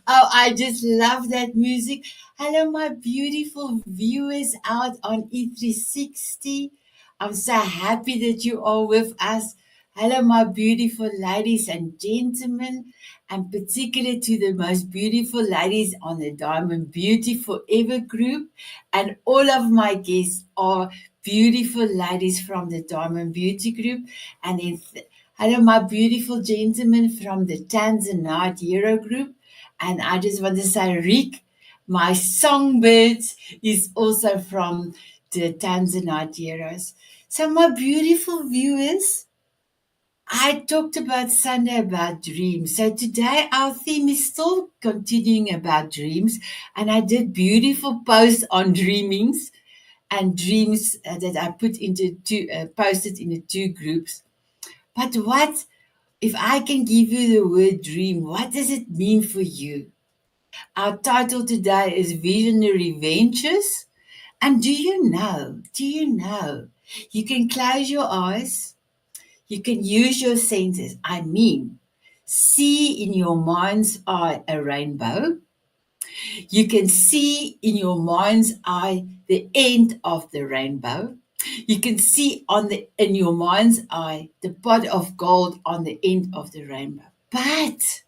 Oh, I just love that music. Hello, my beautiful viewers out on E360. I'm so happy that you are with us. Hello, my beautiful ladies and gentlemen, and particularly to the most beautiful ladies on the Diamond Beauty Forever group. And all of my guests are beautiful ladies from the Diamond Beauty group. And hello, my beautiful gentlemen from the Tanzanite Hero group. And I just want to say, Rick, my songbird, is also from the Tanzanite Heroes. So, my beautiful viewers, I talked about Sunday about dreams. So today our theme is still continuing about dreams, and I did beautiful posts on dreamings and dreams that I put into posted into two groups. But what if I can give you the word dream? What does it mean for you? Our title today is Visionary Ventures. And do you know, you can close your eyes, you can use your senses. I mean, see in your mind's eye a rainbow. You can see in your mind's eye the end of the rainbow. You can see in your mind's eye the pot of gold on the end of the rainbow. But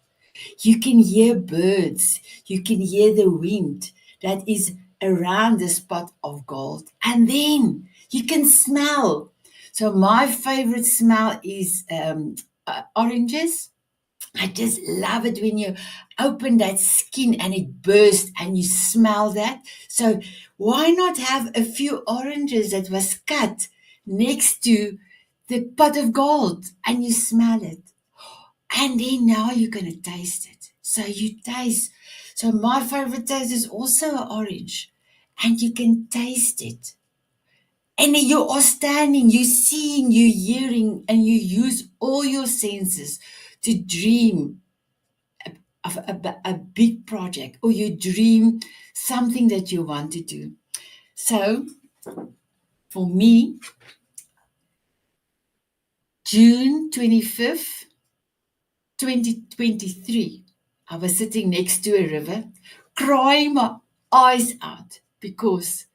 you can hear birds, you can hear the wind that is around the spot of gold. And then you can smell. So, my favorite smell is oranges. I just love it when you open that skin and it bursts and you smell that. So, why not have a few oranges that was cut next to the pot of gold and you smell it? And then now you're going to taste it. So you taste. So my favorite taste is also orange. And you can taste it. And then you are standing, you're seeing, you're hearing, and you use all your senses to dream of a big project, or you dream something that you want to do. So for me, June 25th, 2023, I was sitting next to a river, crying my eyes out because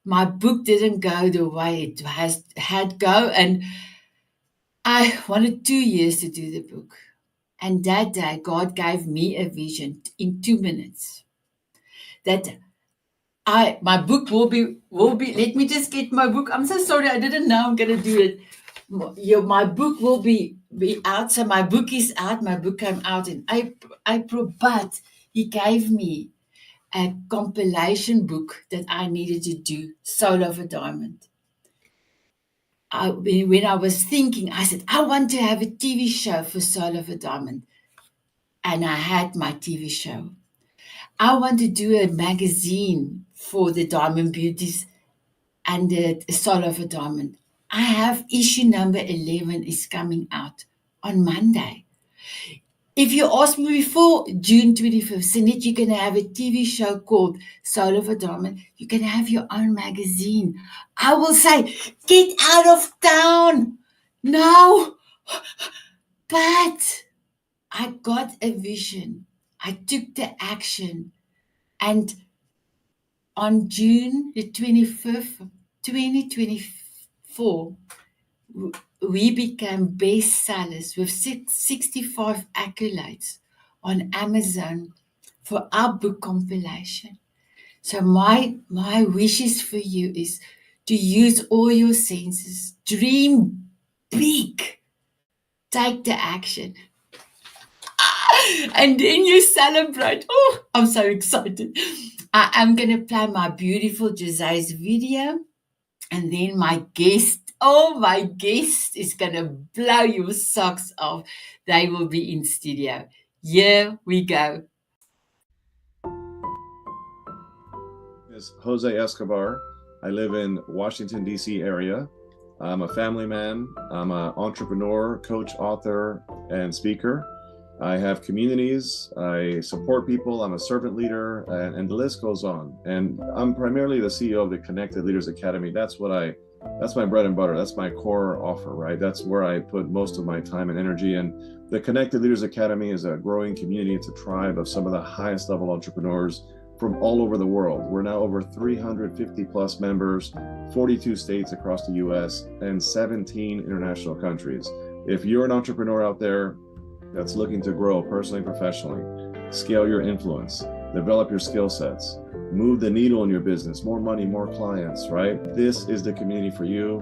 my book didn't go the way it had go, and I wanted 2 years to do the book. And that day, God gave me a vision in 2 minutes that my book will be. Let me just get my book. I'm so sorry, I didn't know I'm gonna do it. My book will be out. So my book is out. My book came out in April, but he gave me a compilation book that I needed to do, Soul of a Diamond. When I was thinking, I said, I want to have a TV show for Soul of a Diamond. And I had my TV show. I want to do a magazine for the Diamond Beauties and the Soul of a Diamond. I have issue number 11 is coming out on Monday. If you ask me before June 25th, Sanet, you're going to have a TV show called Soul of a Diamond. You can have your own magazine. I will say, get out of town. No. But I got a vision. I took the action. And on June the 25th, 2024, we became bestsellers with 65 accolades on Amazon for our book compilation. So my wishes for you is to use all your senses, dream big, take the action, and then you celebrate. Oh, I'm so excited. I am going to play my beautiful Jose's video, and then my guest, my guest is going to blow your socks off. They will be in studio. Here we go. Is Jose Escobar. I live in Washington, D.C. area. I'm a family man. I'm an entrepreneur, coach, author, and speaker. I have communities. I support people. I'm a servant leader, and the list goes on. And I'm primarily the CEO of the Connected Leaders Academy. That's what I That's my bread and butter. That's my core offer, right? That's where I put most of my time and energy. And the Connected Leaders Academy is a growing community. It's a tribe of some of the highest level entrepreneurs from all over the world. We're now over 350 plus members, 42 states across the US, and 17 international countries. If you're an entrepreneur out there that's looking to grow personally and professionally, scale your influence, develop your skill sets, move the needle in your business, more money, more clients, right? This is the community for you.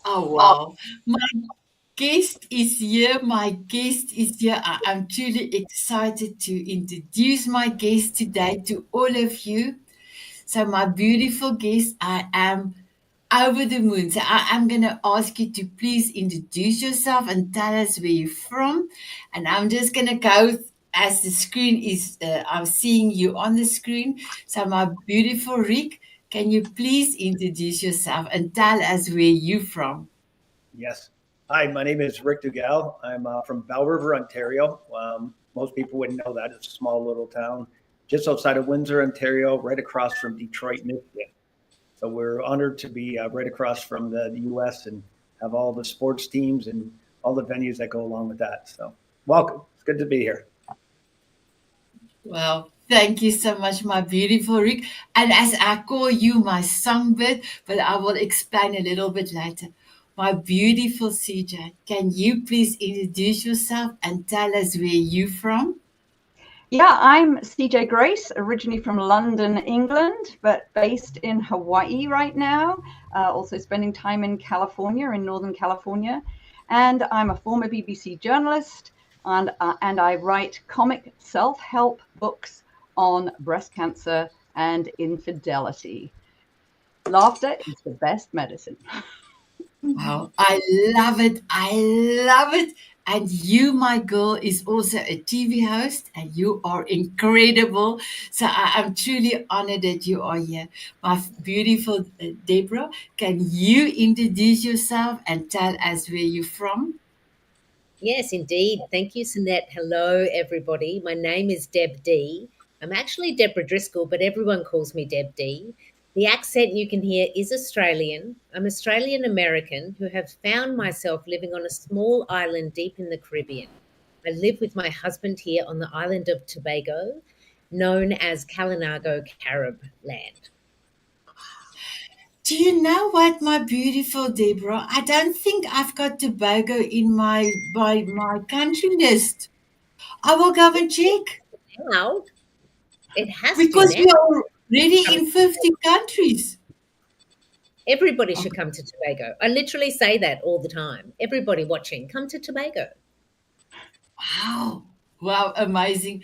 Oh, wow. My guest is here. My guest is here. I'm truly excited to introduce my guest today to all of you. So, my beautiful guest, I am over the moon. So, I'm going to ask you to please introduce yourself and tell us where you're from. And I'm just going to go as the screen is, I'm seeing you on the screen. So, my beautiful Rick, can you please introduce yourself and tell us where you're from? Yes. Hi, my name is Rick Dugal. I'm from Bell River, Ontario. Most people wouldn't know that. It's a small little town just outside of Windsor, Ontario, right across from Detroit, Michigan. So we're honored to be right across from the U.S. and have all the sports teams and all the venues that go along with that. So welcome. It's good to be here. Well, thank you so much, my beautiful Rick. And as I call you my songbird, but I will explain a little bit later. My beautiful CJ, can you please introduce yourself and tell us where you're from? Yeah, I'm CJ Grace, originally from London, England, but based in Hawaii right now, also spending time in California, in Northern California. And I'm a former BBC journalist, and I write comic self-help books on breast cancer and infidelity. Laughter is the best medicine. Wow, I love it. I love it. And you, my girl, is also a TV host, and you are incredible. So I'm truly honored that you are here. My beautiful Deborah, can you introduce yourself and tell us where you're from? Yes, indeed. Thank you, Sanet. Hello, everybody. My name is Deb D. I'm actually Deborah Driscoll, but everyone calls me Deb D. The accent you can hear is Australian. I'm Australian American who have found myself living on a small island deep in the Caribbean. I live with my husband here on the island of Tobago, known as Kalinago Carib Land. Do you know what, my beautiful Deborah? I don't think I've got Tobago in my country list. I will go and check Now, it has to because now. we are already in 50 countries. Everybody Oh, should come to Tobago. I literally say that all the time. Everybody watching, come to Tobago. wow. Wow, amazing.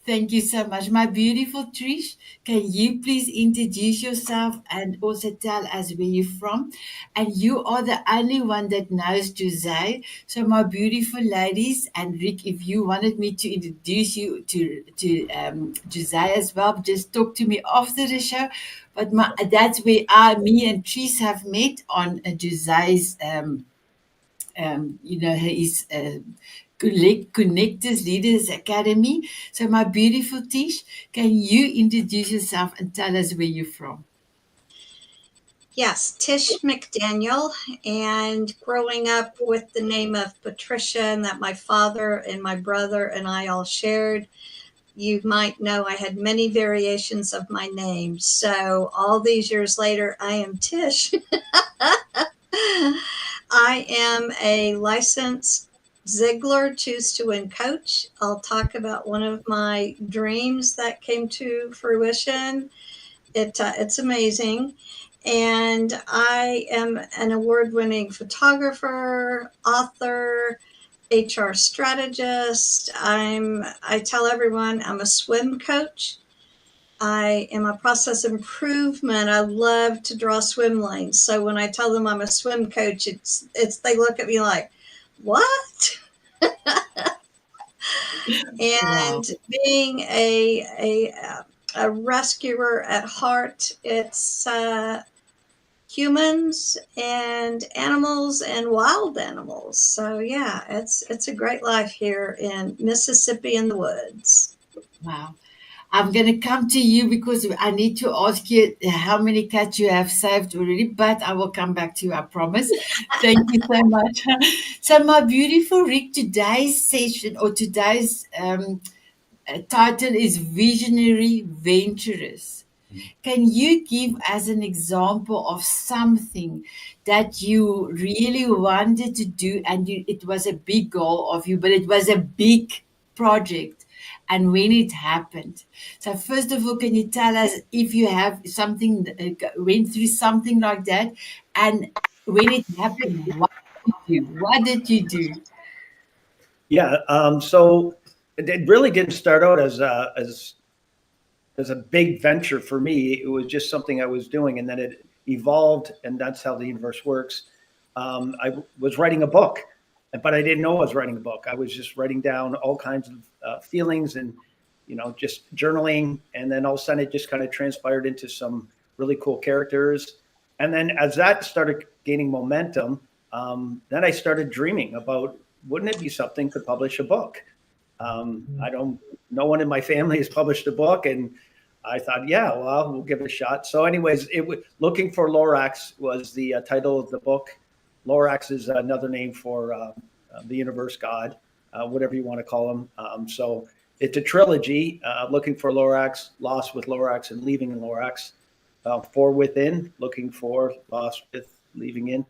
Thank you so much. My beautiful Trish, can you please introduce yourself and also tell us where you're from? And you are the only one that knows Jose. So, my beautiful ladies, and Rick, if you wanted me to introduce you to Jose as well, just talk to me after the show. But that's where me and Trish have met on Jose's his Connectors Leaders Academy. So, my beautiful Tish, can you introduce yourself and tell us where you're from? Yes, Tish McDaniel. And growing up with the name of Patricia, and that my father and my brother and I all shared, you might know I had many variations of my name. So all these years later, I am Tish. I am a licensed Ziegler Choose to Win coach. I'll talk about one of my dreams that came to fruition. It's amazing. And I am an award-winning photographer, author, HR strategist. I tell everyone I'm a swim coach. I am a process improvement. I love to draw swim lanes. So when I tell them I'm a swim coach, it's they look at me like, what? Wow. And being a rescuer at heart, it's humans and animals and wild animals. So yeah, it's a great life here in Mississippi in the woods. Wow. I'm going to come to you because I need to ask you how many cats you have saved already, but I will come back to you, I promise. Thank you so much. So, my beautiful Rick, today's session or today's title is Visionary Venturous. Can you give as an example of something that you really wanted to do and it was a big goal of you, but it was a big project and when it happened? So first of all, can you tell us if you have something, went through something like that, and when it happened, what did you do? What did you do? Yeah. So it really didn't start out as a big venture for me. It was just something I was doing, and then it evolved, and that's how the universe works. I was writing a book, but I didn't know I was writing a book. I was just writing down all kinds of feelings and, just journaling. And then all of a sudden it just kind of transpired into some really cool characters. And then as that started gaining momentum, then I started dreaming about, wouldn't it be something to publish a book? No one in my family has published a book, and I thought, yeah, well, we'll give it a shot. So anyways, Looking for Lorax was the title of the book. Lorax is another name for the universe, God, whatever you want to call him. So it's a trilogy, Looking for Lorax, Lost with Lorax, and Leaving in Lorax. For Within, Looking for, Lost with, Leaving in.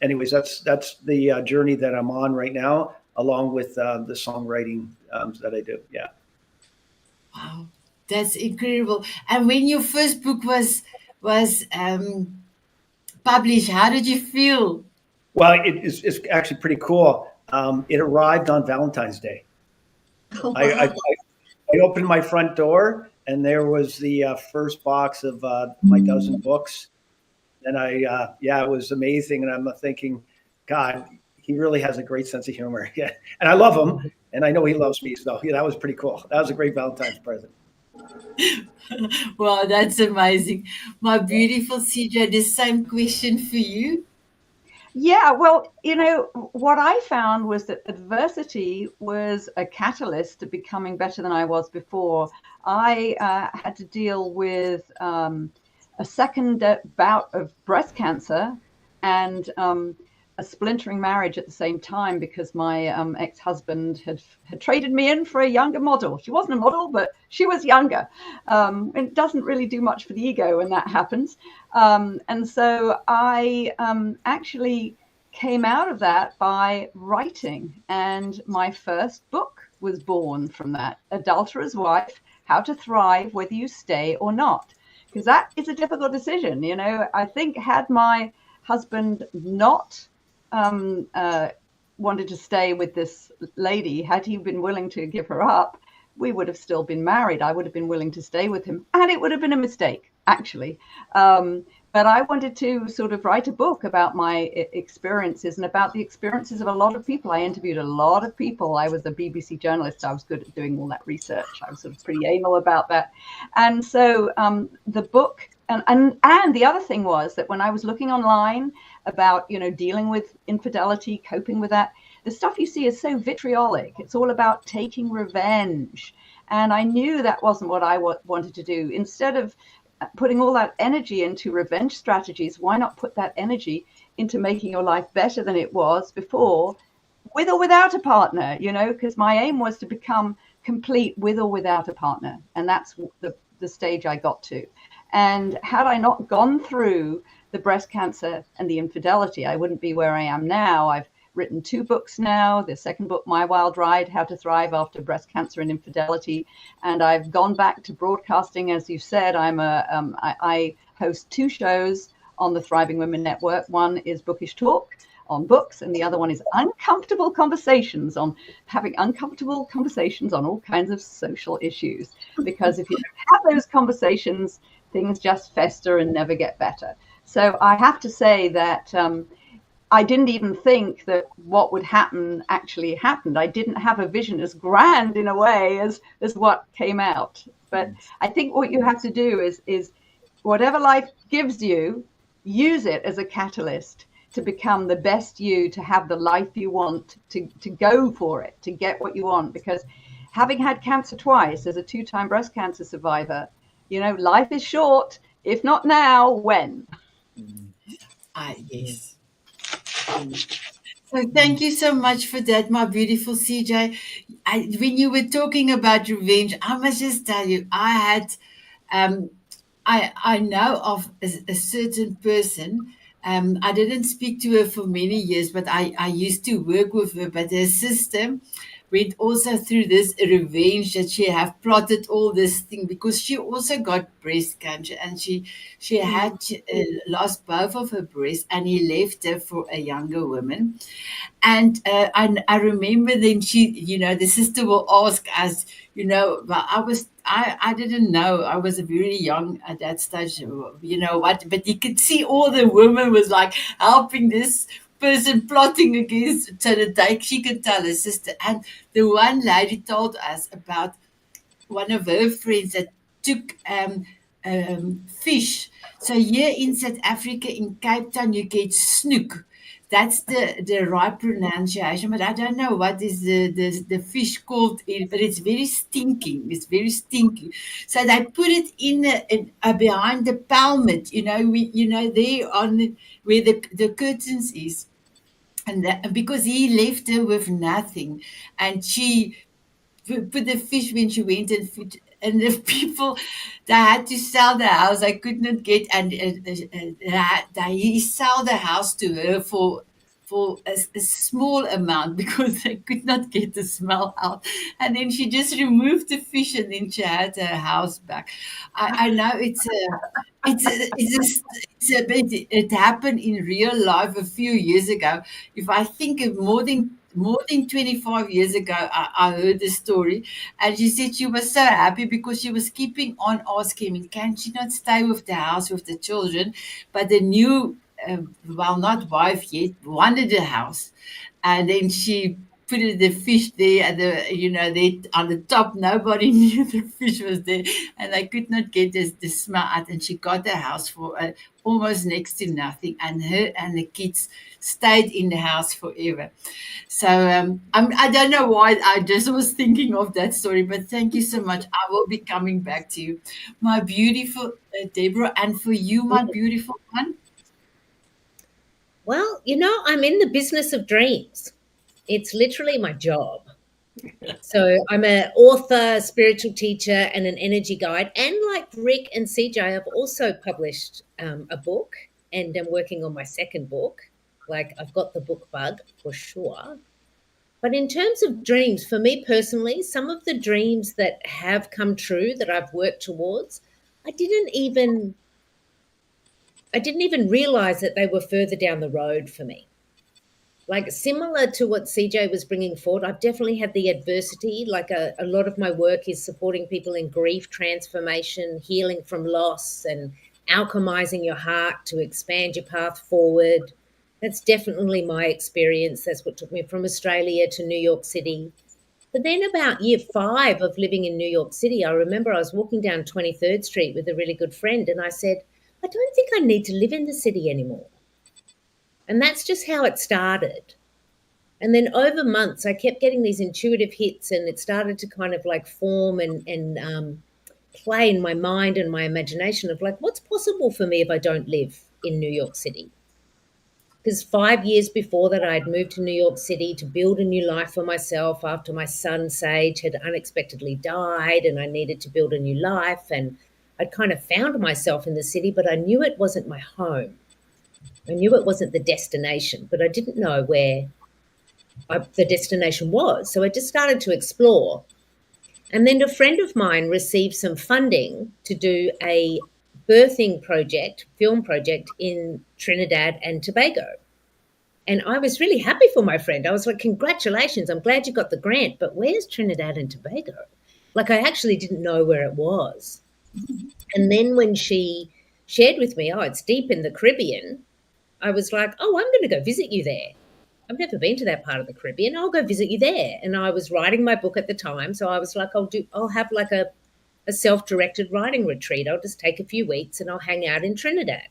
Anyways, that's the journey that I'm on right now, along with the songwriting that I do. Yeah. Wow, that's incredible. And when your first book was published, how did you feel? Well, it's actually pretty cool. It arrived on Valentine's Day. Oh, I wow. opened my front door, and there was the first box of my dozen books. And it was amazing. And I'm thinking, God, he really has a great sense of humor. Yeah, and I love him, and I know he loves me. So that was pretty cool. That was a great Valentine's present. Wow, that's amazing. My beautiful CJ, the same question for you. Yeah, well, what I found was that adversity was a catalyst to becoming better than I was before. I had to deal with a second bout of breast cancer and a splintering marriage at the same time, because my ex-husband had traded me in for a younger model. She wasn't a model, but she was younger. It doesn't really do much for the ego when that happens. And so I actually came out of that by writing. And my first book was born from that, Adulterer's Wife, How to Thrive Whether You Stay or Not. Because that is a difficult decision. I think had my husband not wanted to stay with this lady, had he been willing to give her up, we would have still been married. I would have been willing to stay with him, and it would have been a mistake, actually. But I wanted to sort of write a book about my experiences and about the experiences of a lot of people. I interviewed a lot of people. I was a BBC journalist. I was good at doing all that research. I was sort of pretty anal about that. And so the book, and the other thing was that when I was looking online about, dealing with infidelity, coping with that, the stuff you see is so vitriolic. It's all about taking revenge. And I knew that wasn't what I wanted to do. Instead of putting all that energy into revenge strategies, why not put that energy into making your life better than it was before, with or without a partner, because my aim was to become complete with or without a partner. And that's the stage I got to. And had I not gone through the breast cancer and the infidelity, I wouldn't be where I am now. I've written 2 books now. The second book, My Wild Ride, How to Thrive After Breast Cancer and Infidelity. And I've gone back to broadcasting. As you said, I host 2 shows on the Thriving Women Network. One is Bookish Talk on books, and the other one is Uncomfortable Conversations, on having uncomfortable conversations on all kinds of social issues. Because if you don't have those conversations, things just fester and never get better. So I have to say that I didn't even think that what would happen actually happened. I didn't have a vision as grand in a way as what came out. But I think what you have to do is whatever life gives you, use it as a catalyst to become the best you, to have the life you want, to go for it, to get what you want. Because having had cancer twice as a 2-time breast cancer survivor, life is short. If not now, when? Yes. So thank you so much for that, my beautiful CJ. When you were talking about revenge, I must just tell you, um, I know of a certain person. I didn't speak to her for many years, but I used to work with her. But her sister went also through this revenge that she have plotted all this thing because she also got breast cancer and she had lost both of her breasts and he left her for a younger woman. And I remember then the sister will ask us, but I didn't know. I was very young at that stage, but you could see all the women was like helping this person plotting against so that she could tell her sister. And the one lady told us about one of her friends that took fish. So here in South Africa, in Cape Town, you get snoek. That's the right pronunciation, but I don't know what is the fish called, but it's very stinking. It's very stinky. So they put it in behind the pelmet, there on where the curtains is. And because he left her with nothing, and she put the fish when she went and food, and the people they had to sell the house. I could not get, and he sell the house to her for a small amount because they could not get the smell out. And then she just removed the fish, and then she had her house back. I know it happened in real life a few years ago. If I think of more than 25 years ago, I heard the story, and she said she was so happy because she was keeping on asking me, can she not stay with the house with the children? But the new, well, not wife yet, wanted the house, and then she put the fish there, and there on the top. Nobody knew the fish was there, and I could not get the smell out. And she got the house for almost next to nothing, and her and the kids stayed in the house forever. So I don't know why I just was thinking of that story, but thank you so much. I will be coming back to you, my beautiful Deborah, and for you, my beautiful one. Well, I'm in the business of dreams. It's literally my job. So I'm an author, spiritual teacher, and an energy guide. And like Rick and CJ, I've also published a book, and I'm working on my second book. Like, I've got the book bug for sure. But in terms of dreams, for me personally, some of the dreams that have come true that I've worked towards, I didn't even realize that they were further down the road for me. Like, similar to what CJ was bringing forward, I've definitely had the adversity. Like, a lot of my work is supporting people in grief transformation, healing from loss, and alchemizing your heart to expand your path forward. That's definitely my experience. That's what took me from Australia to New York City. But then about year 5 of living in New York City, I remember I was walking down 23rd Street with a really good friend, and I said, I don't think I need to live in the city anymore. And that's just how it started. And then over months, I kept getting these intuitive hits, and it started to kind of like form and play in my mind and my imagination of like, what's possible for me if I don't live in New York City? Because 5 years before that, I'd moved to New York City to build a new life for myself after my son, Sage, had unexpectedly died, and I needed to build a new life. And I'd kind of found myself in the city, but I knew it wasn't my home. I knew it wasn't the destination, but I didn't know where the destination was. So I just started to explore. And then a friend of mine received some funding to do a birthing project, film project in Trinidad and Tobago. And I was really happy for my friend. I was like, congratulations, I'm glad you got the grant, but where's Trinidad and Tobago? Like, I actually didn't know where it was. And then when she shared with me, oh, it's deep in the Caribbean, I was like, oh, I'm going to go visit you there. I've never been to that part of the Caribbean. I'll go visit you there. And I was writing my book at the time. So I was like, I'll have like a self-directed writing retreat. I'll just take a few weeks and I'll hang out in Trinidad.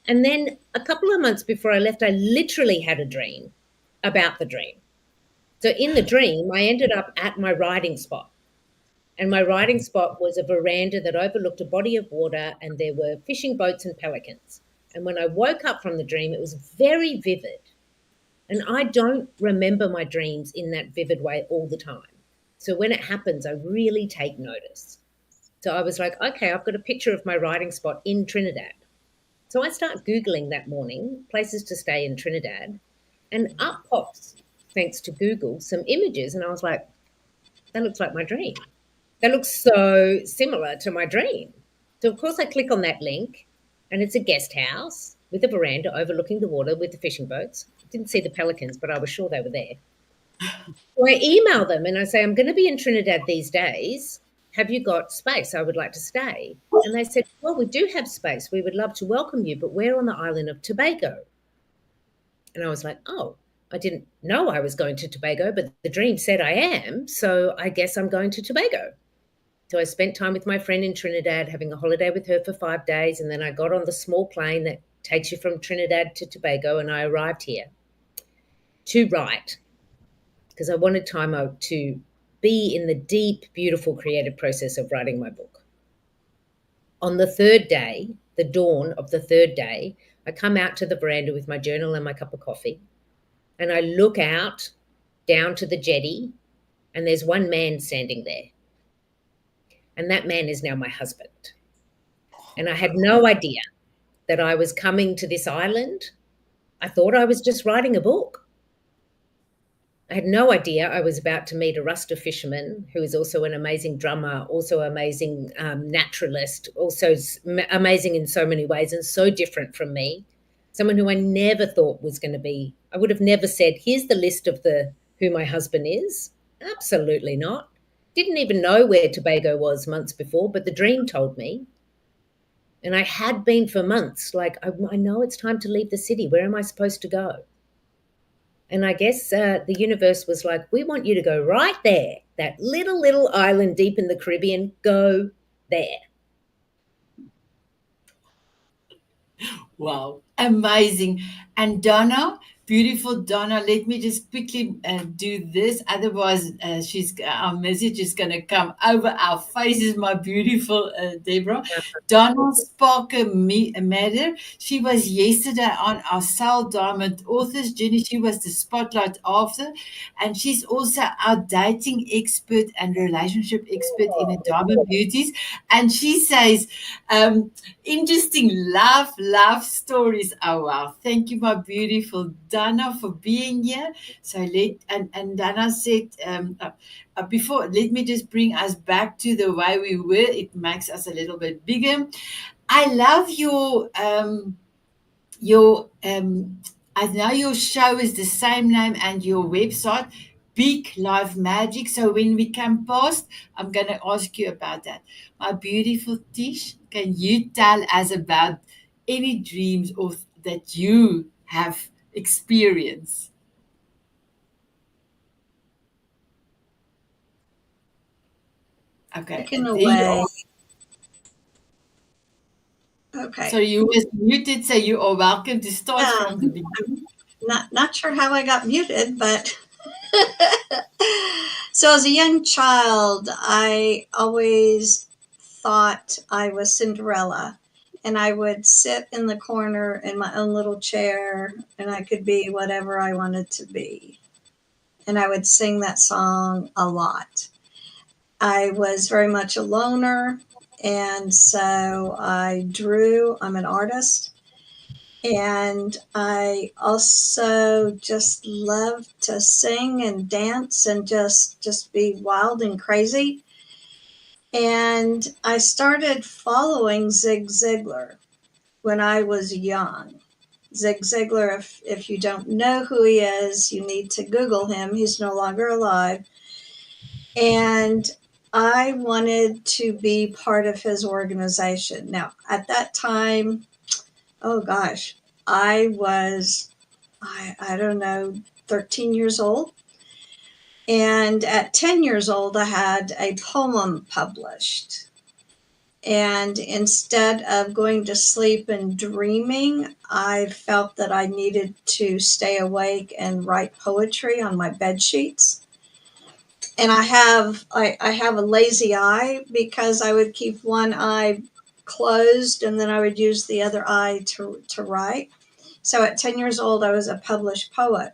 And then a couple of months before I left, I literally had a dream about the dream. So in the dream, I ended up at my riding spot. And my riding spot was a veranda that overlooked a body of water, and there were fishing boats and pelicans. And when I woke up from the dream, it was very vivid. And I don't remember my dreams in that vivid way all the time. So when it happens, I really take notice. So I was like, okay, I've got a picture of my riding spot in Trinidad. So I start Googling that morning, places to stay in Trinidad, and up pops, thanks to Google, some images. And I was like, that looks like my dream. That looks so similar to my dream. So, of course, I click on that link, and it's a guest house with a veranda overlooking the water with the fishing boats. I didn't see the pelicans, but I was sure they were there. So I email them and I say, I'm going to be in Trinidad these days. Have you got space? I would like to stay. And they said, well, we do have space. We would love to welcome you, but we're on the island of Tobago. And I was like, oh, I didn't know I was going to Tobago, but the dream said I am. So I guess I'm going to Tobago. So I spent time with my friend in Trinidad, having a holiday with her for 5 days. And then I got on the small plane that takes you from Trinidad to Tobago. And I arrived here to write, because I wanted time out to be in the deep, beautiful, creative process of writing my book. On the third day, the dawn of the third day, I come out to the veranda with my journal and my cup of coffee, and I look out down to the jetty, and there's one man standing there. And that man is now my husband. And I had no idea that I was coming to this island. I thought I was just writing a book. I had no idea I was about to meet a Rasta fisherman who is also an amazing drummer, also amazing naturalist, also amazing in so many ways and so different from me. Someone who I never thought was going to be, I would have never said, here's the list of who my husband is. Absolutely not. Didn't even know where Tobago was months before, but the dream told me. And I had been for months, like, I know it's time to leave the city. Where am I supposed to go? And I guess the universe was like, we want you to go right there, that little island deep in the Caribbean, go there. Wow, amazing. And Donna, beautiful Donna, let me just quickly do this. Otherwise, our message is going to come over our faces, my beautiful Deborah. Donna Sparker Matter, she was yesterday on our Soul Diamond Authors Journey. She was the spotlight author, and she's also our dating expert and relationship expert in the Diamond Beauties. And she says, interesting love stories. Oh wow, thank you, my beautiful Dana, for being here. So and Dana said before, let me just bring us back to the way we were. It makes us a little bit bigger. I love I know your show is the same name and your website, Big Life Magic. So when we come past, I'm going to ask you about that. My beautiful Tish, can you tell us about any dreams that you have experienced? Okay. Taken away. Okay. So you was muted, so you are welcome to start from the beginning. Not sure how I got muted, but so as a young child, I always thought I was Cinderella, and I would sit in the corner in my own little chair, and I could be whatever I wanted to be. And I would sing that song a lot. I was very much a loner, and so I drew. I'm an artist. And I also just love to sing and dance and just be wild and crazy. And I started following Zig Ziglar when I was young. Zig Ziglar, if you don't know who he is, you need to Google him. He's no longer alive. And I wanted to be part of his organization. Now, at that time, oh gosh, I was, I don't know, 13 years old. And at 10 years old, I had a poem published. And instead of going to sleep and dreaming, I felt that I needed to stay awake and write poetry on my bed sheets. And I have a lazy eye because I would keep one eye closed and then I would use the other eye to write. So at 10 years old, I was a published poet.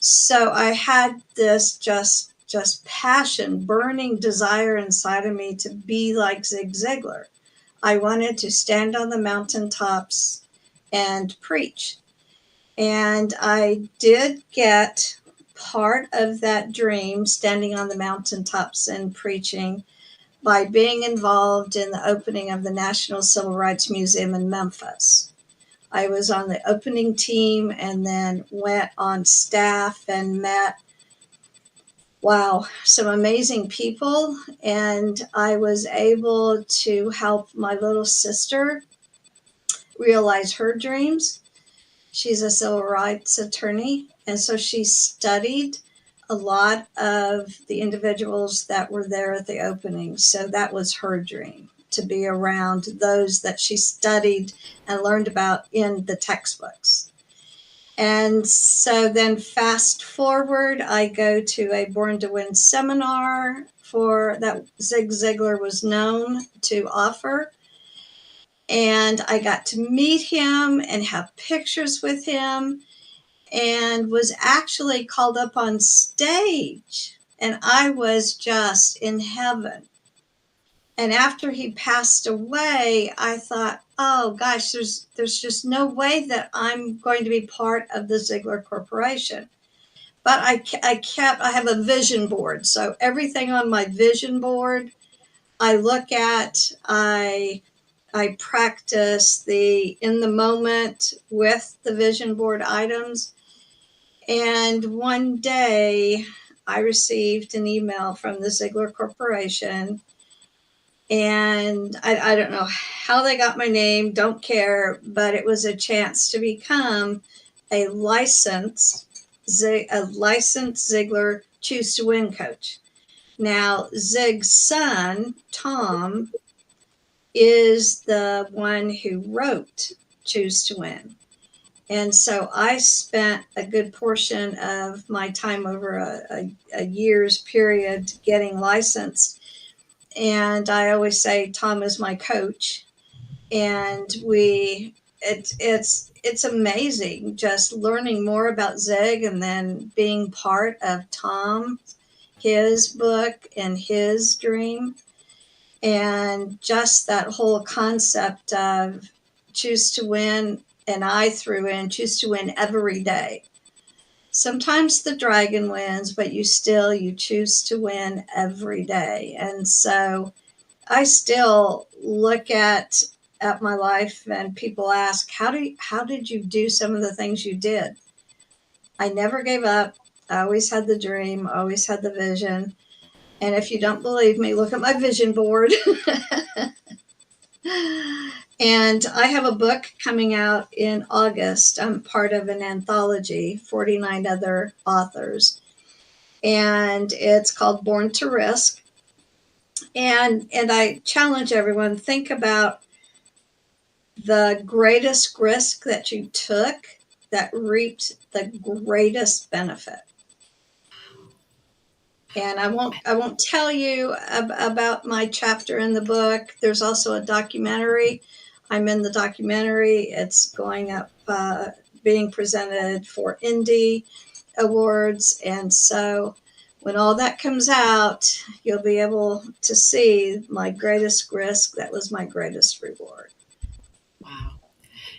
So I had this just passion, burning desire inside of me to be like Zig Ziglar. I wanted to stand on the mountaintops and preach. And I did get part of that dream, standing on the mountaintops and preaching, by being involved in the opening of the National Civil Rights Museum in Memphis. I was on the opening team and then went on staff and met, some amazing people. And I was able to help my little sister realize her dreams. She's a civil rights attorney. And so she studied a lot of the individuals that were there at the opening. So that was her dream, to be around those that she studied and learned about in the textbooks. And so then fast forward, I go to a Born to Win seminar for that Zig Ziglar was known to offer. And I got to meet him and have pictures with him, and was actually called up on stage. And I was just in heaven. And after he passed away, I thought, oh gosh, there's just no way that I'm going to be part of the Ziglar Corporation. But I have a vision board. So everything on my vision board, I look at, I practice the in the moment with the vision board items. And one day I received an email from the Ziglar Corporation. And I don't know how they got my name, don't care, but it was a chance to become a licensed Ziglar Choose to Win coach. Now, Zig's son, Tom, is the one who wrote Choose to Win. And so I spent a good portion of my time over a year's period getting licensed. And I always say Tom is my coach. And it's amazing just learning more about Zig and then being part of Tom, his book and his dream. And just that whole concept of choose to win. And I threw in choose to win every day. Sometimes the dragon wins, but you choose to win every day. And so I still look at my life and people ask, how did you do some of the things you did? I never gave up. I always had the dream, always had the vision. And if you don't believe me, look at my vision board. And I have a book coming out in August. I'm part of an anthology, 49 other authors. And it's called Born to Risk. And I challenge everyone, think about the greatest risk that you took that reaped the greatest benefit. And I won't tell you about my chapter in the book. There's also a documentary. I'm in the documentary. It's going up, being presented for Indie Awards. And so when all that comes out, you'll be able to see my greatest risk. That was my greatest reward. Wow.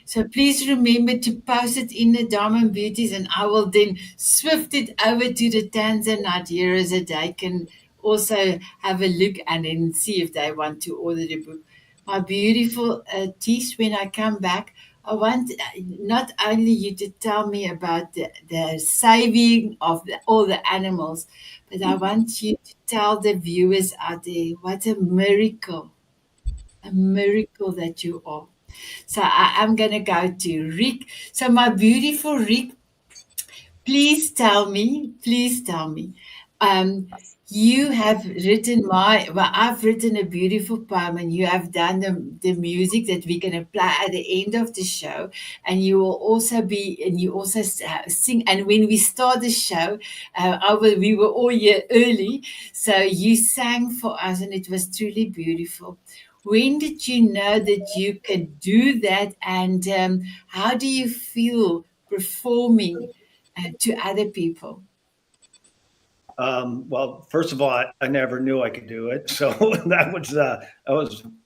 So please remember to post it in the Diamond Beauties, and I will then swift it over to the Tanzanite here so they can also have a look and then see if they want to order the book. My beautiful Tish, when I come back, I want not only you to tell me about the saving of all the animals, but I want you to tell the viewers out there what a miracle that you are. So I'm going to go to Rick. So my beautiful Rick, please tell me, you have written I've written a beautiful poem, and you have done the music that we can apply at the end of the show. And you will also sing. And when we start the show, we were all here early, so you sang for us, and it was truly beautiful. When did you know that you could do that, and how do you feel performing to other people? Well, first of all, I never knew I could do it, so that was a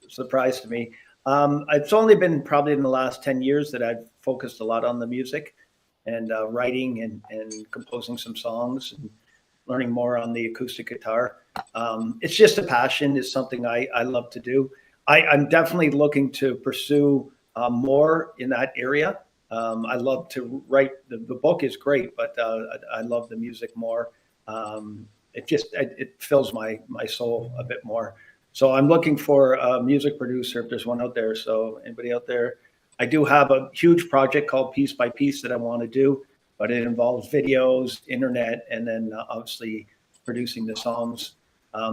surprise to me. It's only been probably in the last 10 years that I've focused a lot on the music and writing and composing some songs and learning more on the acoustic guitar. It's just a passion. It's something I love to do. I'm definitely looking to pursue more in that area. I love to write. The book is great, but I love the music more. It fills my soul a bit more. So I'm looking for a music producer if there's one out there. So anybody out there, I do have a huge project called Piece by Piece that I want to do, but it involves videos, internet, and then obviously producing the songs.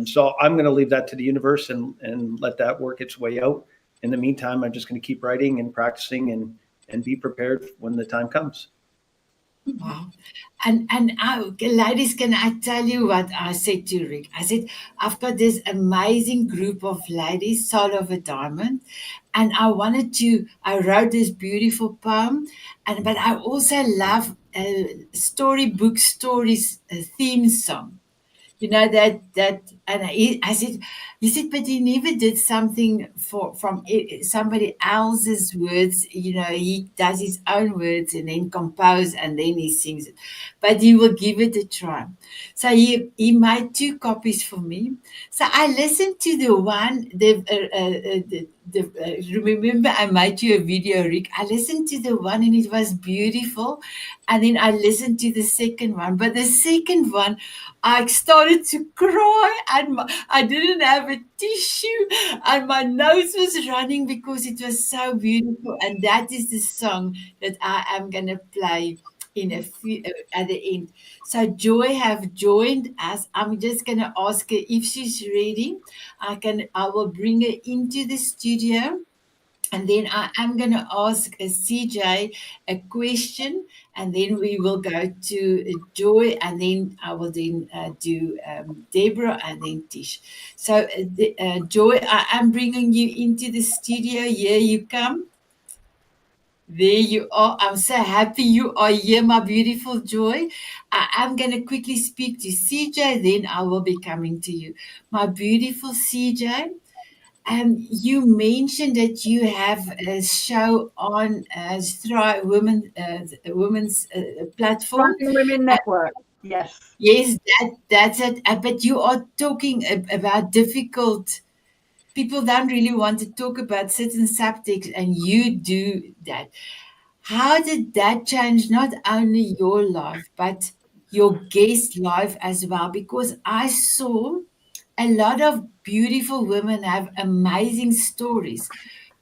So I'm going to leave that to the universe and let that work its way out. In the meantime, I'm just going to keep writing and practicing and be prepared when the time comes. Wow. And ladies, can I tell you what I said to Rick? I said, I've got this amazing group of ladies, Soul of a Diamond, and I wrote this beautiful poem, but I also love storybook stories, theme song. You know, and he said, but he never did something from somebody else's words. You know, he does his own words and then compose and then he sings it. But he will give it a try. So he made 2 copies for me. So I listened to the one. Remember, I made you a video, Rick. I listened to the one and it was beautiful, and then I listened to the second one. But the second one, I started to cry, and I didn't have a tissue, and my nose was running because it was so beautiful. And that is the song that I am going to play in a few at the end. So Joy have joined us. I'm just going to ask her if she's ready. I will bring her into the studio. And then I am going to ask CJ a question, and then we will go to Joy, and then I will then do Deborah, and then Tish. So, Joy, I am bringing you into the studio. Here you come. There you are. I'm so happy you are here, my beautiful Joy. I am going to quickly speak to CJ, then I will be coming to you. My beautiful CJ. You mentioned that you have a show on Thrive Women's platform. Thriving Women Network. Yes. Yes, that's it. But you are talking about difficult. People don't really want to talk about certain subjects, and you do that. How did that change not only your life, but your guest life as well? Because I saw a lot of beautiful women have amazing stories,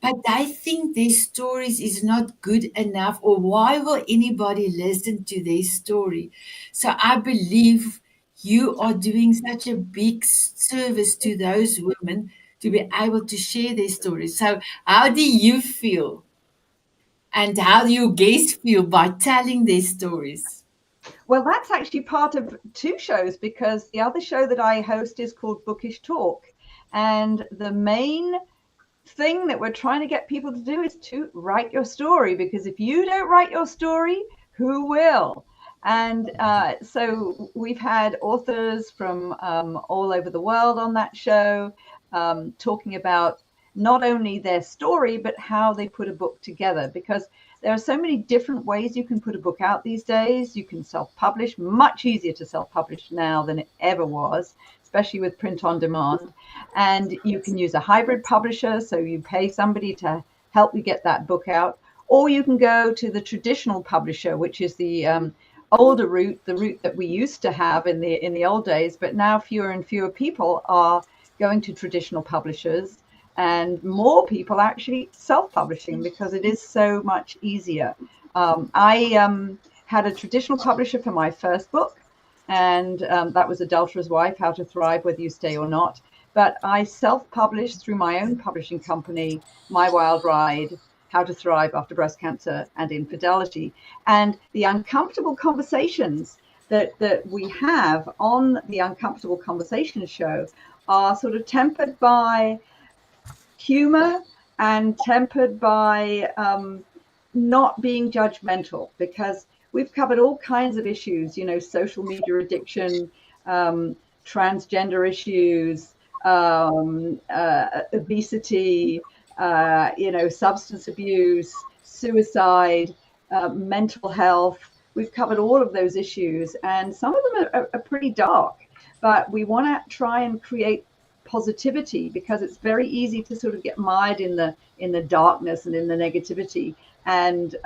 but they think their stories is not good enough, or why will anybody listen to their story? So I believe you are doing such a big service to those women to be able to share their stories. So how do you feel, and how do your guests feel by telling their stories? Well, that's actually part of 2 shows, because the other show that I host is called Bookish Talk. And the main thing that we're trying to get people to do is to write your story, because if you don't write your story, who will? And so we've had authors from all over the world on that show, talking about not only their story, but how they put a book together, because there are so many different ways you can put a book out these days. You can self-publish, much easier to self-publish now than it ever was, especially with print on demand. And you can use a hybrid publisher, so you pay somebody to help you get that book out. Or you can go to the traditional publisher, which is the older route, the route that we used to have in the old days, but now fewer and fewer people are going to traditional publishers, and more people actually self-publishing because it is so much easier. I had a traditional publisher for my first book, and that was Adulterer's Wife, How to Thrive Whether You Stay or Not. But I self-published through my own publishing company, My Wild Ride, How to Thrive After Breast Cancer and Infidelity. And the uncomfortable conversations that we have on the Uncomfortable Conversations show are sort of tempered by humor and tempered by not being judgmental, because we've covered all kinds of issues, social media addiction, transgender issues, obesity, substance abuse, suicide, mental health. We've covered all of those issues, and some of them are pretty dark, but we want to try and create positivity, because it's very easy to sort of get mired in the darkness and in the negativity, and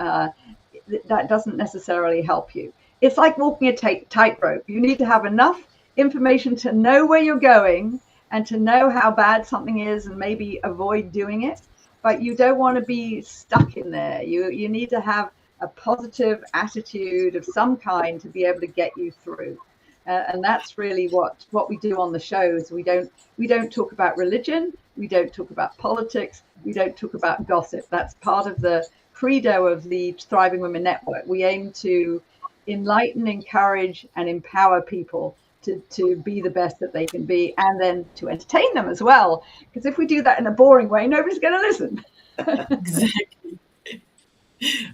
that doesn't necessarily help you. It's like walking a tightrope. You need to have enough information to know where you're going and to know how bad something is and maybe avoid doing it, but you don't want to be stuck in there. You need to have a positive attitude of some kind to be able to get you through. And that's really what we do on the shows. We don't talk about religion. We don't talk about politics. We don't talk about gossip. That's part of the credo of the Thriving Women Network. We aim to enlighten, encourage, and empower people to be the best that they can be, and then to entertain them as well. Because if we do that in a boring way, nobody's going to listen. Exactly.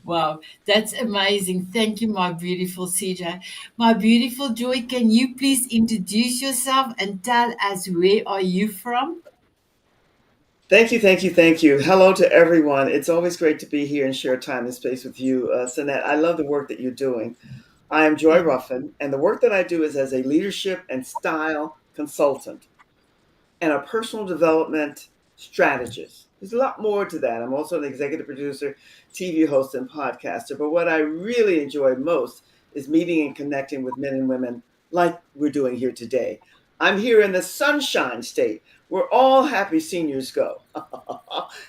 Wow, that's amazing. Thank you, my beautiful CJ. My beautiful Joy, can you please introduce yourself and tell us where are you from? Thank you, thank you, thank you. Hello to everyone. It's always great to be here and share time and space with you, Sanet. I love the work that you're doing. I am Joy Ruffin, and the work that I do is as a leadership and style consultant and a personal development strategist. There's a lot more to that. I'm also an executive producer, TV host, and podcaster. But what I really enjoy most is meeting and connecting with men and women like we're doing here today. I'm here in the Sunshine State, where all happy seniors go.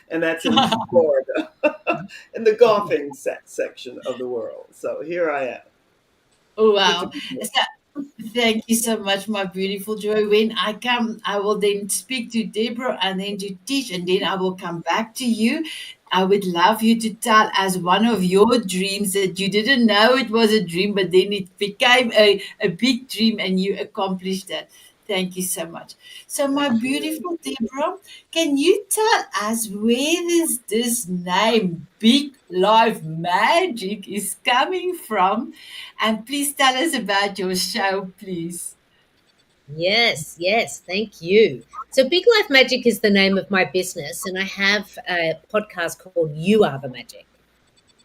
And that's in Florida, in the golfing section of the world. So here I am. Oh, wow. Thank you so much, my beautiful Joy. When I come, I will then speak to Deborah and then to Tish, and then I will come back to you. I would love you to tell us one of your dreams that you didn't know it was a dream, but then it became a big dream and you accomplished that. Thank you so much. So, my beautiful Deborah, can you tell us where is this name, Big Life Magic, is coming from? And please tell us about your show, please. Yes, thank you. So Big Life Magic is the name of my business, and I have a podcast called You Are the Magic.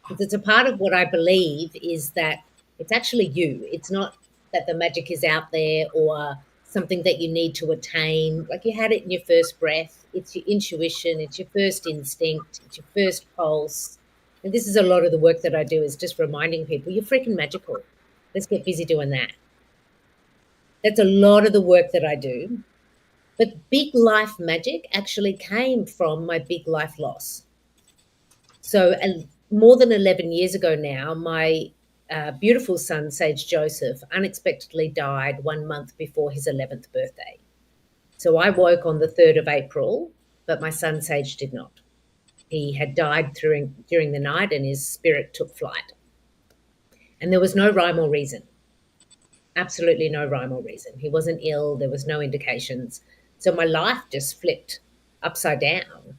Because it's a part of what I believe is that it's actually you. It's not that the magic is out there or something that you need to attain. Like you had it in your first breath. It's your intuition. It's your first instinct. It's your first pulse. And this is a lot of the work that I do, is just reminding people, you're freaking magical. Let's get busy doing that. That's a lot of the work that I do. But Big Life Magic actually came from my big life loss. So more than 11 years ago now, my beautiful son, Sage Joseph, unexpectedly died 1 month before his 11th birthday. So I woke on the 3rd of April, but my son, Sage, did not. He had died during the night and his spirit took flight. And there was no rhyme or reason. Absolutely no rhyme or reason. He wasn't ill. There was no indications. So my life just flipped upside down,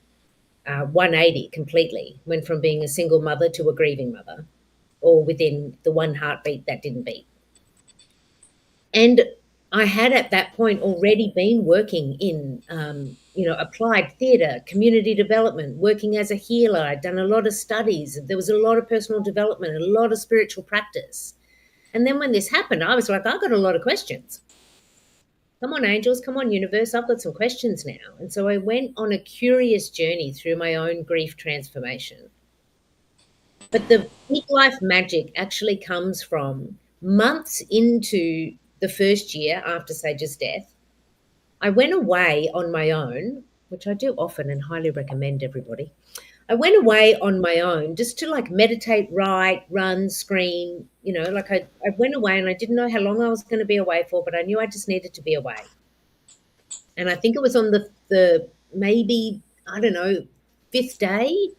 180 completely. Went from being a single mother to a grieving mother, all within the one heartbeat that didn't beat. And I had at that point already been working in, applied theatre, community development, working as a healer. I'd done a lot of studies. There was a lot of personal development, a lot of spiritual practice. And then when this happened, I was like, I've got a lot of questions. Come on, angels, come on, universe, I've got some questions now. And so I went on a curious journey through my own grief transformation. But the Big Life Magic actually comes from months into the first year after Sage's death. I went away on my own, which I do often and highly recommend everybody. I went away on my own just to like meditate, write, run, scream, like I went away and I didn't know how long I was going to be away for, but I knew I just needed to be away. And I think it was on the maybe, I don't know, 5th day,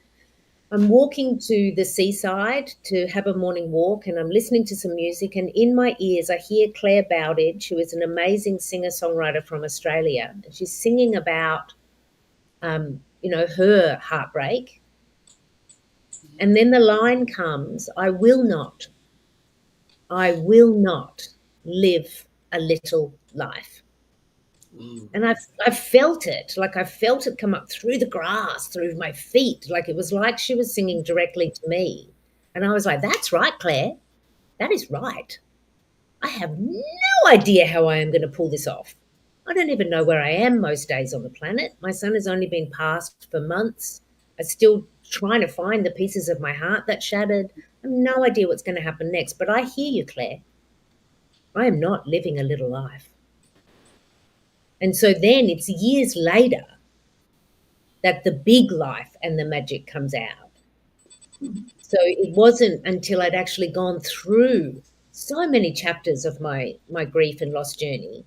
I'm walking to the seaside to have a morning walk, and I'm listening to some music, and in my ears I hear Claire Bowditch, who is an amazing singer-songwriter from Australia, and she's singing about, her heartbreak. And then the line comes, I will not live a little life. And I felt it, like I felt it come up through the grass, through my feet, like it was like she was singing directly to me. And I was like, that's right, Claire, that is right. I have no idea how I am going to pull this off. I don't even know where I am most days on the planet. My son has only been passed for months. I'm still trying to find the pieces of my heart that shattered. I have no idea what's going to happen next, but I hear you, Claire. I am not living a little life. And so then it's years later that the big life and the magic comes out. So it wasn't until I'd actually gone through so many chapters of my grief and loss journey,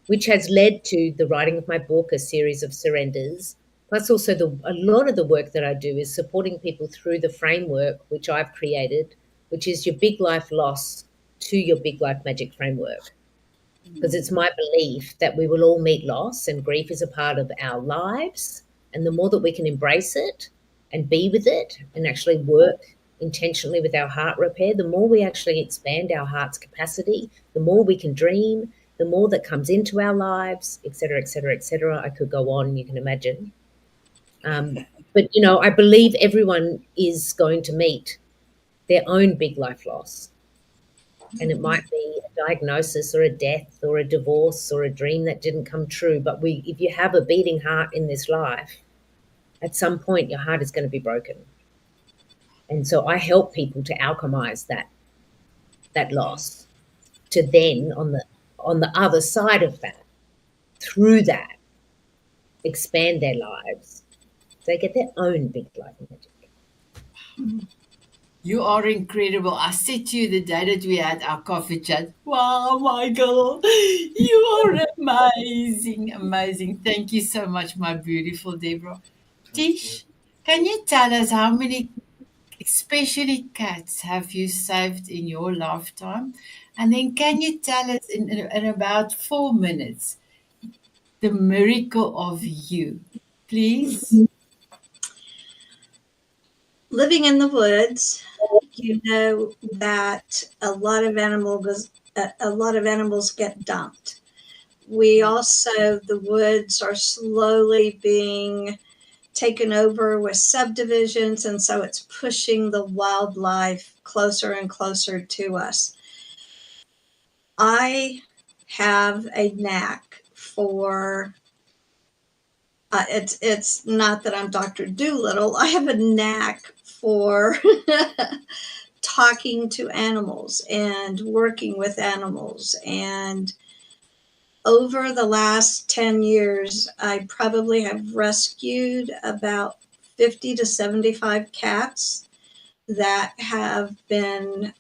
which has led to the writing of my book, a series of surrenders. Plus also a lot of the work that I do is supporting people through the framework which I've created, which is your big life loss to your big life magic framework. Because it's my belief that we will all meet loss, and grief is a part of our lives. And the more that we can embrace it and be with it and actually work intentionally with our heart repair, the more we actually expand our heart's capacity, the more we can dream, the more that comes into our lives, et cetera, et cetera, et cetera. I could go on, you can imagine. But, I believe everyone is going to meet their own big life loss. And it might be a diagnosis or a death or a divorce or a dream that didn't come true. But if you have a beating heart in this life, at some point your heart is going to be broken. And so I help people to alchemize that loss, to then on the other side of that, through that, expand their lives. They get their own big life magic. You are incredible. I said to you the day that we had our coffee chat, wow, Michael, you are amazing, amazing. Thank you so much, my beautiful Deborah. Tish, can you tell us how many, especially cats, have you saved in your lifetime? And then can you tell us in about 4 minutes the miracle of you, please? Living in the woods, you know that a lot of animals get dumped. The woods are slowly being taken over with subdivisions, and so it's pushing the wildlife closer and closer to us. I have a knack for it's not that I'm Dr. Doolittle. I have a knack for talking to animals and working with animals. And over the last 10 years, I probably have rescued about 50 to 75 cats that have been,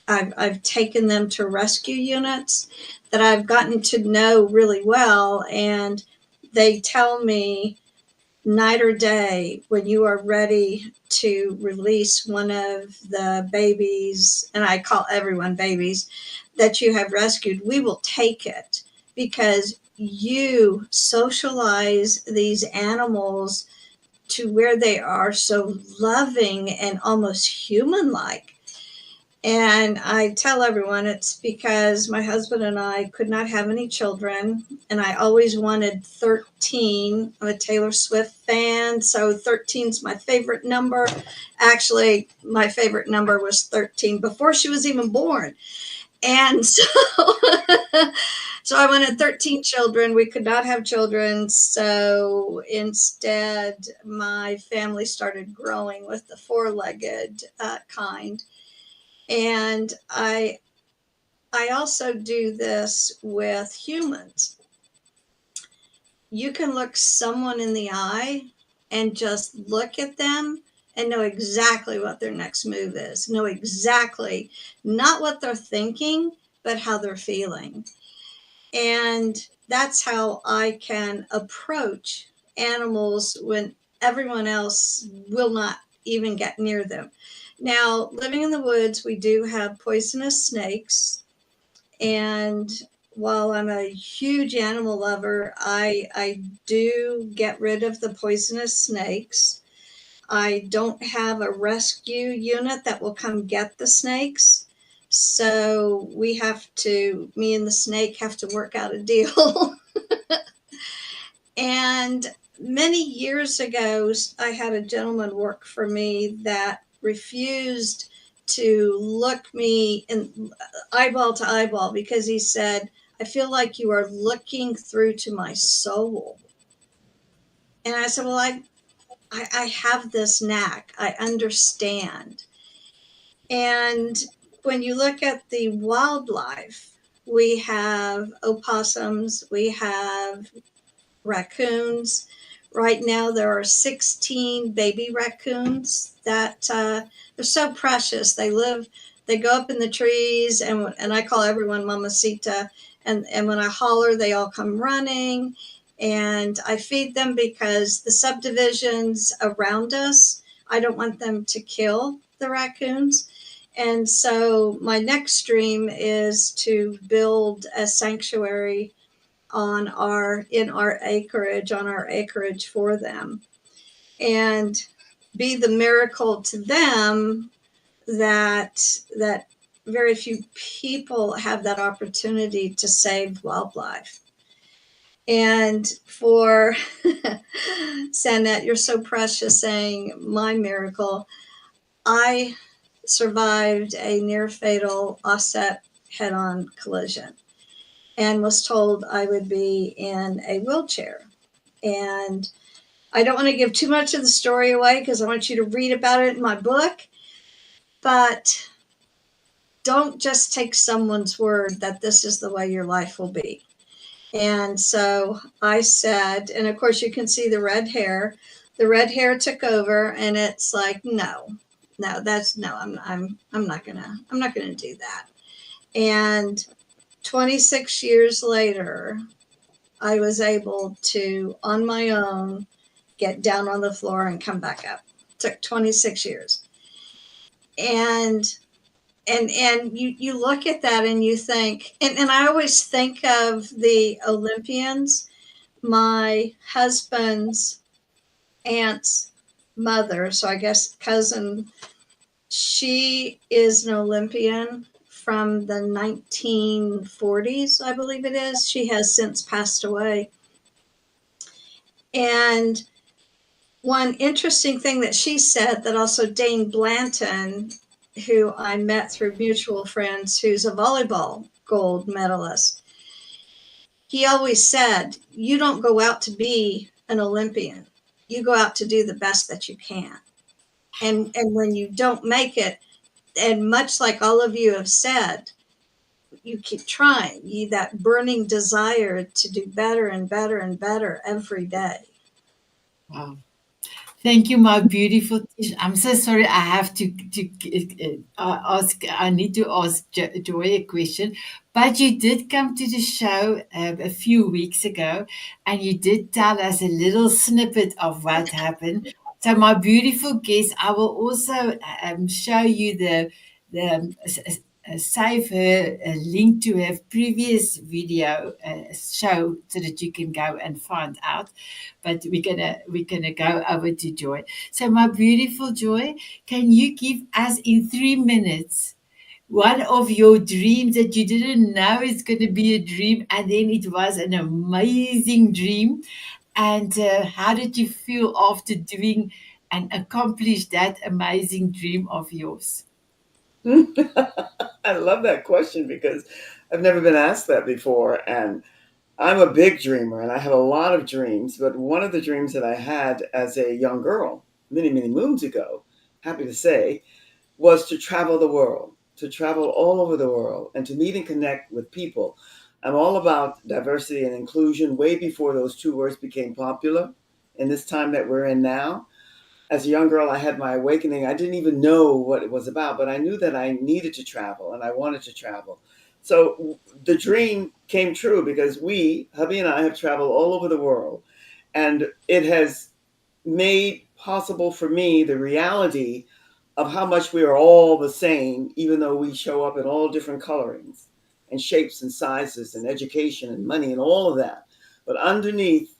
I've taken them to rescue units that I've gotten to know really well. And they tell me night or day when you are ready to release one of the babies, and I call everyone babies, that you have rescued, we will take it because you socialize these animals to where they are so loving and almost human-like. And I tell everyone it's because my husband and I could not have any children, and I always wanted 13. I'm a Taylor Swift fan, so 13 is my favorite number. Actually, my favorite number was 13 before she was even born. And so, so I wanted 13 children. We could not have children. So instead, my family started growing with the four-legged kind. And I also do this with humans. You can look someone in the eye and just look at them and know exactly what their next move is, know exactly not what they're thinking, but how they're feeling. And that's how I can approach animals when everyone else will not even get near them. Now, living in the woods, we do have poisonous snakes. And while I'm a huge animal lover, I do get rid of the poisonous snakes. I don't have a rescue unit that will come get the snakes. So me and the snake have to work out a deal. And many years ago, I had a gentleman work for me that refused to look me in eyeball to eyeball because he said, I feel like you are looking through to my soul. And I said, well, I have this knack. I understand. And when you look at the wildlife, we have opossums, we have raccoons. Right now, there are 16 baby raccoons that they're so precious. They go up in the trees, and I call everyone Mamacita. And when I holler, they all come running. And I feed them because the subdivisions around us, I don't want them to kill the raccoons. And so my next dream is to build a sanctuary on our acreage for them, and be the miracle to them that very few people have that opportunity to save wildlife. And for Sanet, you're so precious saying my miracle. I survived a near fatal offset head-on collision and was told I would be in a wheelchair. And I don't want to give too much of the story away because I want you to read about it in my book. But don't just take someone's word that this is the way your life will be. And so I said, and of course you can see the red hair. The red hair took over, and it's like, I'm not gonna do that. And 26 years later, I was able to, on my own, get down on the floor and come back up. It took 26 years. And you look at that and you think, and I always think of the Olympians. My husband's aunt's mother, so I guess cousin, she is an Olympian from the 1940s, I believe it is. She has since passed away. And one interesting thing that she said, that also Dane Blanton, who I met through mutual friends, who's a volleyball gold medalist, he always said, you don't go out to be an Olympian. You go out to do the best that you can. And when you don't make it, and much like all of you have said, you keep trying. That burning desire to do better and better and better every day. Wow. Thank you, my beautiful Tish. I'm so sorry. I have to ask. I need to ask Joy a question. But you did come to the show a few weeks ago, and you did tell us a little snippet of what happened. So, my beautiful guest, I will also show you save her a link to her previous video show so that you can go and find out. But we're gonna go over to Joy. So, my beautiful Joy, can you give us in 3 minutes one of your dreams that you didn't know is going to be a dream, and then it was an amazing dream? And how did you feel after doing and accomplish that amazing dream of yours? I love that question because I've never been asked that before. And I'm a big dreamer and I have a lot of dreams. But one of the dreams that I had as a young girl, many, many moons ago, happy to say, was to travel the world, to travel all over the world and to meet and connect with people. I'm all about diversity and inclusion way before those two words became popular in this time that we're in now. As a young girl, I had my awakening. I didn't even know what it was about, but I knew that I needed to travel and I wanted to travel. So the dream came true because hubby and I, have traveled all over the world. And it has made possible for me the reality of how much we are all the same, even though we show up in all different colorings and shapes and sizes and education and money and all of that. But underneath,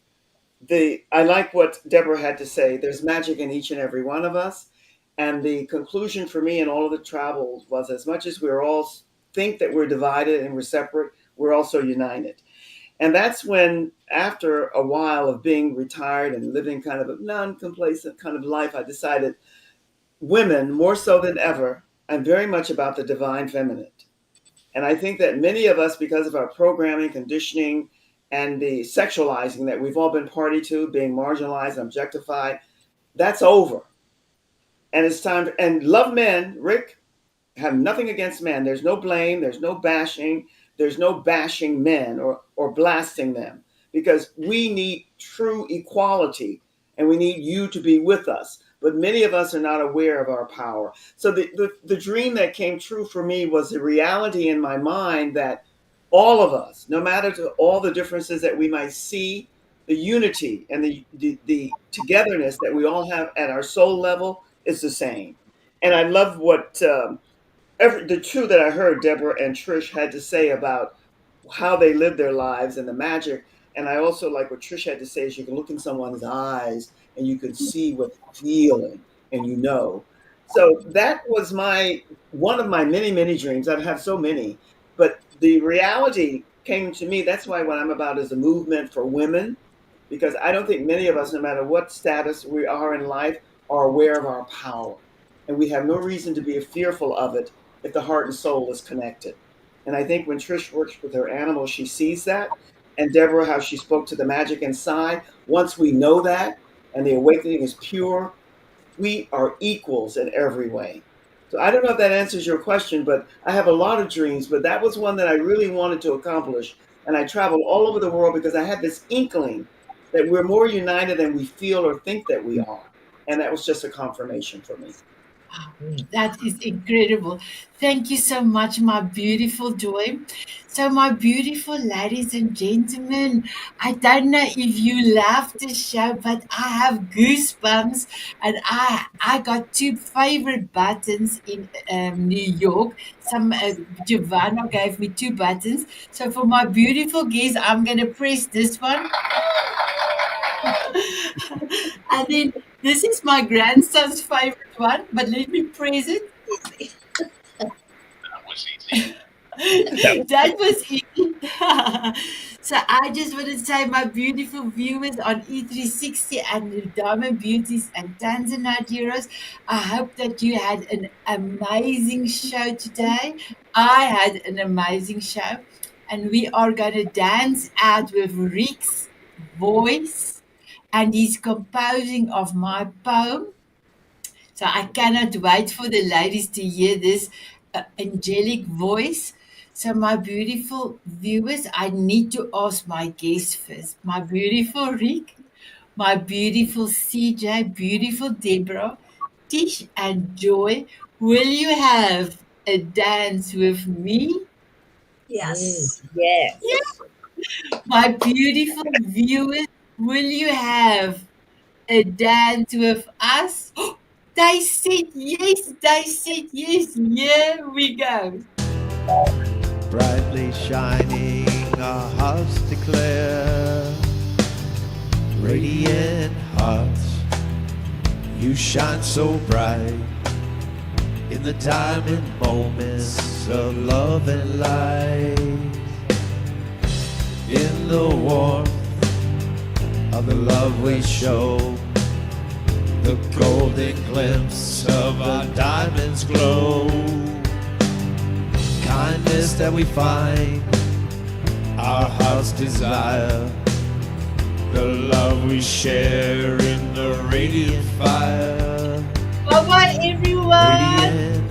I like what Deborah had to say. There's magic in each and every one of us. And the conclusion for me in all of the travels was, as much as we're all think that we're divided and we're separate, we're also united. And that's when, after a while of being retired and living kind of a non-complacent kind of life, I decided, women, more so than ever, I'm very much about the divine feminine. And I think that many of us, because of our programming, conditioning, and the sexualizing that we've all been party to, being marginalized, objectified, that's over. And it's time to, and love men, Rick, have nothing against men. There's no blame, there's no bashing, there's no bashing men or blasting them, because we need true equality and we need you to be with us. But many of us are not aware of our power. So the dream that came true for me was the reality in my mind that all of us, no matter all the differences that we might see, the unity and the togetherness that we all have at our soul level is the same. And I love what the two that I heard, Deborah and Trish, had to say about how they live their lives and the magic. And I also like what Trish had to say, is you can look in someone's eyes and you can see what they're feeling, and you know. So that was one of my many, many dreams. I've had so many, but the reality came to me. That's why what I'm about is a movement for women, because I don't think many of us, no matter what status we are in life, are aware of our power. And we have no reason to be fearful of it if the heart and soul is connected. And I think when Trish works with her animals, she sees that. And Deborah, how she spoke to the magic inside. Once we know that, and the awakening is pure, we are equals in every way. So I don't know if that answers your question, but I have a lot of dreams, but that was one that I really wanted to accomplish. And I traveled all over the world because I had this inkling that we're more united than we feel or think that we are. And that was just a confirmation for me. That is incredible. Thank you so much, my beautiful Joy. So, my beautiful ladies and gentlemen, I don't know if you love the show, but I have goosebumps, and I got two favorite buttons in New York. Giovanna gave me two buttons. So, for my beautiful guests, I'm going to press this one. And then this is my grandson's favorite one, but let me press it. That was easy. So I just want to say, my beautiful viewers on E360 and the Diamond Beauties and Tanzanite Heroes, I hope that you had an amazing show today. I had an amazing show, and we are going to dance out with Rick's voice, and he's composing of my poem. So I cannot wait for the ladies to hear this angelic voice. So my beautiful viewers, I need to ask my guests first. My beautiful Rick, my beautiful CJ, beautiful Deborah, Tish and Joy, will you have a dance with me? Yes. Yes. My beautiful viewers, will you have a dance with us? They said yes, they said yes. Here we go. Brightly shining, our hearts declare, radiant hearts, you shine so bright in the diamond moments of love and light, in the warmth of the love we show, the golden glimpse of our diamonds glow, kindness that we find, our hearts desire, the love we share in the radiant fire. Bye-bye, everyone. Radiant